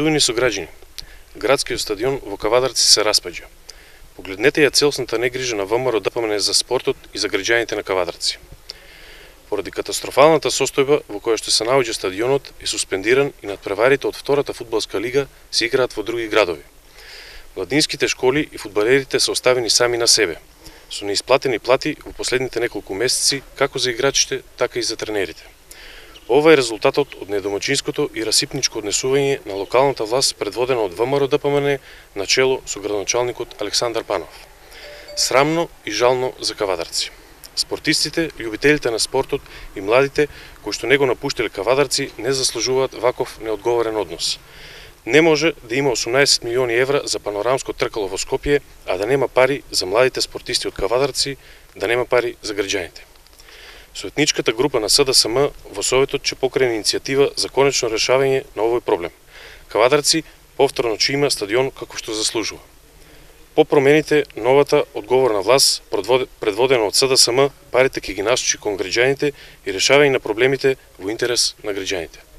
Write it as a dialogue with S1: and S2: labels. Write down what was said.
S1: Почитувани сограđani, градскиот стадион во Кавадарци се распаѓа. Погледнете ја целосната негрижа на ВМРО ДПМН за спортот и за граѓаните на Кавадарци. Поради катастрофалната состојба во која што се наоѓа стадионот е суспендиран и надпреварите од втората фудбалска лига се играат во други градови. Младинските школи и фудбалерите се оставени сами на себе, со неисплатени плати во последните неколку месеци како за играчите, така и за тренерите. Ова е резултатот од недомачинското и расипничко однесување на локалната власт предводена од ВМРО ДПМН на чело со градоначалникот Александар Панов. Срамно и жално за Кавадарци. Спортистите, љубителите на спортот и младите кои што не го напуштиле Кавадарци не заслужуваат ваков неодговорен однос. Не може да има 18 милиони евра за панорамско тркало во Скопје, а да нема пари за младите спортисти од Кавадарци, да нема пари за граѓаните. Советничката група на СДСМ во Советот ќе покране иницијатива за конечно решавање на овој проблем. Кавадарци повторно ќе има стадион како што заслужува. По промените, новата одговорна власт, предводена од СДСМ, парите ќе ги насочи кон граѓаните и решавање на проблемите во интерес на граѓаните.